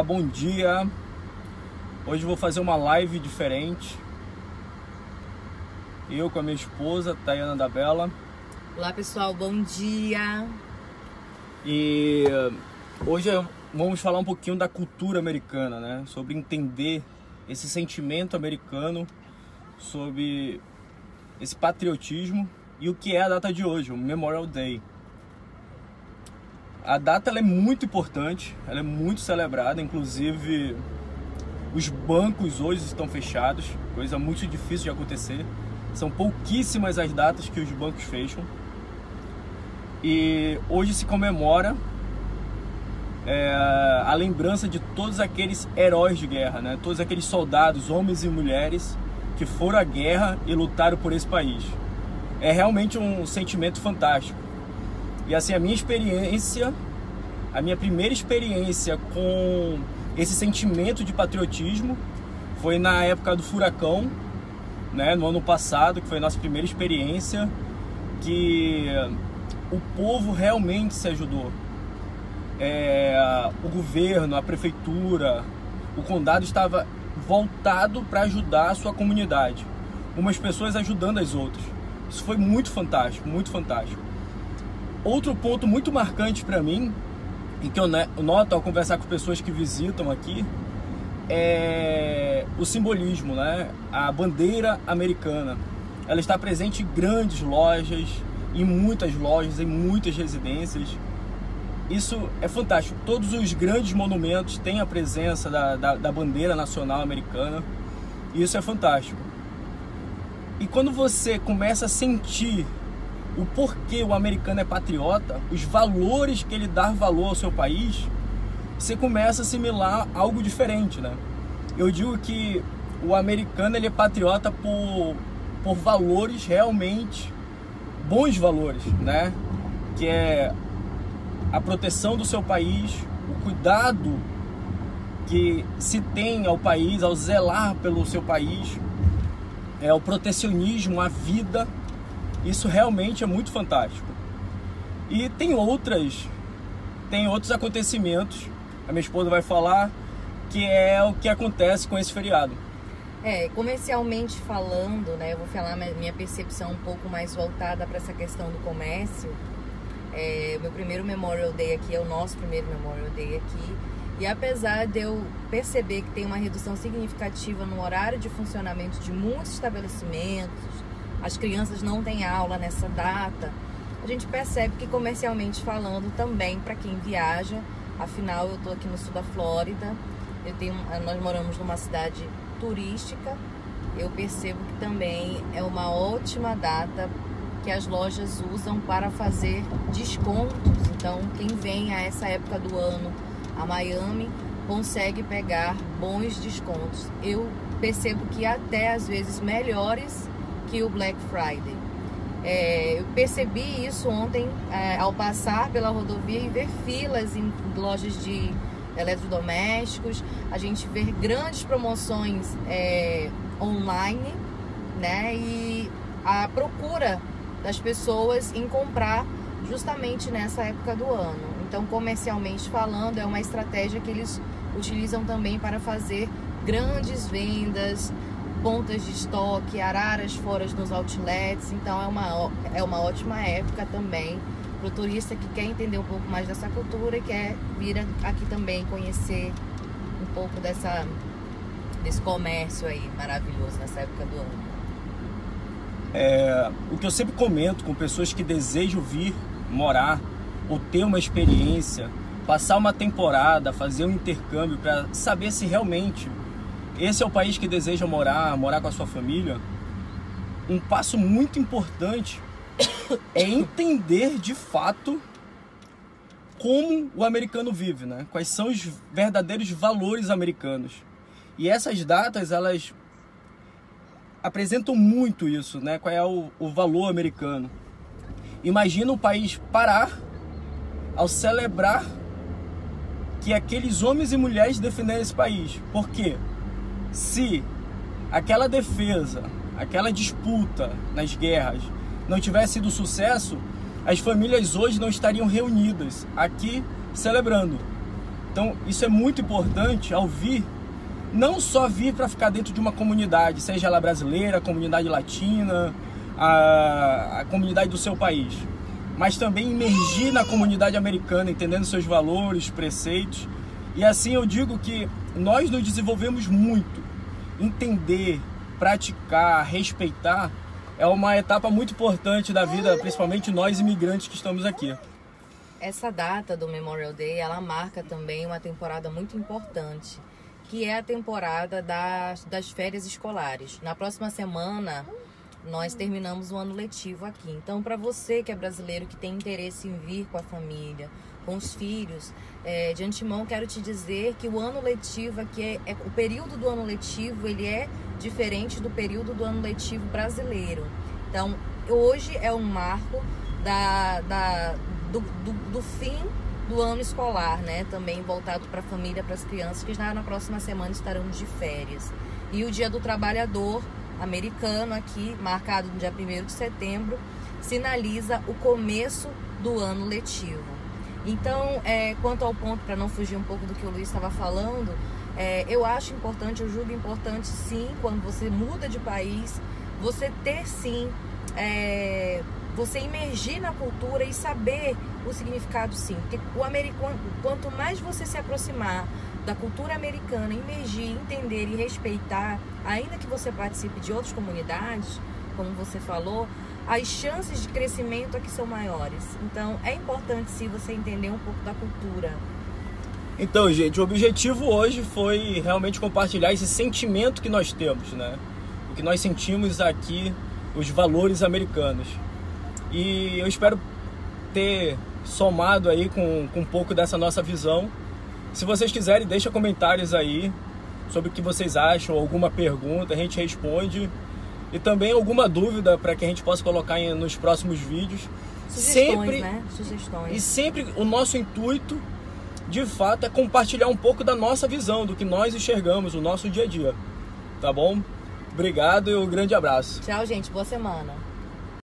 Bom dia, hoje vou fazer uma live diferente, eu com a minha esposa, Tayana da Bela. Olá pessoal, bom dia! E hoje vamos falar um pouquinho da cultura americana, né? Sobre entender esse sentimento americano, sobre esse patriotismo e o que é a data de hoje, o Memorial Day. A data ela é muito importante, ela é muito celebrada, inclusive os bancos hoje estão fechados, coisa muito difícil de acontecer. São pouquíssimas as datas que os bancos fecham. E hoje se comemora a lembrança de todos aqueles heróis de guerra, né? Todos aqueles soldados, homens e mulheres, que foram à guerra e lutaram por esse país. É realmente um sentimento fantástico. E assim, a minha primeira experiência com esse sentimento de patriotismo foi na época do furacão, né, no ano passado, que foi a nossa primeira experiência, que o povo realmente se ajudou. O governo, a prefeitura, o condado estava voltado para ajudar a sua comunidade. Umas pessoas ajudando as outras. Isso foi muito fantástico, muito fantástico. Outro ponto muito marcante para mim, e que eu noto ao conversar com pessoas que visitam aqui, é o simbolismo, né? A bandeira americana. Ela está presente em grandes lojas, em muitas residências. Isso é fantástico. Todos os grandes monumentos têm a presença da bandeira nacional americana. E isso é fantástico. E quando você começa a sentir o porquê o americano é patriota, os valores que ele dá valor ao seu país, você começa a assimilar algo diferente, né? Eu digo que o americano ele é patriota por valores realmente, bons valores, né? Que é a proteção do seu país, o cuidado que se tem ao país, ao zelar pelo seu país, o protecionismo, a vida. Isso realmente é muito fantástico. E tem outros acontecimentos, a minha esposa vai falar, que é o que acontece com esse feriado. Comercialmente falando, né, eu vou falar minha percepção um pouco mais voltada para essa questão do comércio. Meu primeiro Memorial Day aqui é o nosso primeiro Memorial Day aqui. E apesar de eu perceber que tem uma redução significativa no horário de funcionamento de muitos estabelecimentos, as crianças não têm aula nessa data, a gente percebe que comercialmente falando também, para quem viaja, afinal eu estou aqui no sul da Flórida, nós moramos numa cidade turística, eu percebo que também é uma ótima data que as lojas usam para fazer descontos. Então quem vem a essa época do ano a Miami consegue pegar bons descontos. Eu percebo que até às vezes melhores que o Black Friday. Eu percebi isso ontem ao passar pela rodovia e ver filas em lojas de eletrodomésticos. A gente vê grandes promoções online, né? E a procura das pessoas em comprar justamente nessa época do ano. Então, comercialmente falando, é uma estratégia que eles utilizam também para fazer grandes vendas, pontas de estoque, araras fora nos outlets. Então é uma ótima época também para o turista que quer entender um pouco mais dessa cultura e quer vir aqui também conhecer um pouco desse comércio aí maravilhoso nessa época do ano. O que eu sempre comento com pessoas que desejam vir morar ou ter uma experiência, passar uma temporada, fazer um intercâmbio para saber se realmente esse é o país que deseja morar com a sua família. Um passo muito importante é entender de fato como o americano vive, né? Quais são os verdadeiros valores americanos. E essas datas, elas apresentam muito isso, né? Qual é o valor americano. Imagina o país parar ao celebrar que aqueles homens e mulheres defenderam esse país. Por quê? Se aquela defesa, aquela disputa nas guerras não tivesse sido sucesso, as famílias hoje não estariam reunidas aqui celebrando. Então, isso é muito importante ao vir, não só vir para ficar dentro de uma comunidade, seja ela brasileira, a comunidade latina, a comunidade do seu país, mas também imergir na comunidade americana, entendendo seus valores, preceitos. E assim eu digo que nós nos desenvolvemos muito. Entender, praticar, respeitar é uma etapa muito importante da vida, principalmente nós imigrantes que estamos aqui. Essa data do Memorial Day, ela marca também uma temporada muito importante, que é a temporada das férias escolares. Na próxima semana, nós terminamos o ano letivo aqui. Então, para você que é brasileiro, que tem interesse em vir com a família, com os filhos, de antemão quero te dizer que o ano letivo aqui, o período do ano letivo, ele é diferente do período do ano letivo brasileiro. Então, hoje é um marco do fim do ano escolar, né? Também voltado para a família, para as crianças que já na próxima semana estarão de férias. E o Dia do Trabalhador americano aqui, marcado no dia 1º de setembro, sinaliza o começo do ano letivo. Então, quanto ao ponto, para não fugir um pouco do que o Luiz estava falando, eu acho importante, eu julgo importante sim, quando você muda de país, você ter sim, você imergir na cultura e saber o significado sim. Porque o americano, quanto mais você se aproximar da cultura americana, imergir, entender e respeitar, ainda que você participe de outras comunidades, como você falou, as chances de crescimento aqui são maiores. Então, é importante sim você entender um pouco da cultura. Então, gente, o objetivo hoje foi realmente compartilhar esse sentimento que nós temos, né? O que nós sentimos aqui, os valores americanos. E eu espero ter somado aí com um pouco dessa nossa visão. Se vocês quiserem, deixa comentários aí sobre o que vocês acham, alguma pergunta, a gente responde. E também alguma dúvida para que a gente possa colocar nos próximos vídeos. Sugestões, né? Sugestões. E sempre o nosso intuito, de fato, é compartilhar um pouco da nossa visão, do que nós enxergamos, o nosso dia a dia. Tá bom? Obrigado e um grande abraço. Tchau, gente. Boa semana.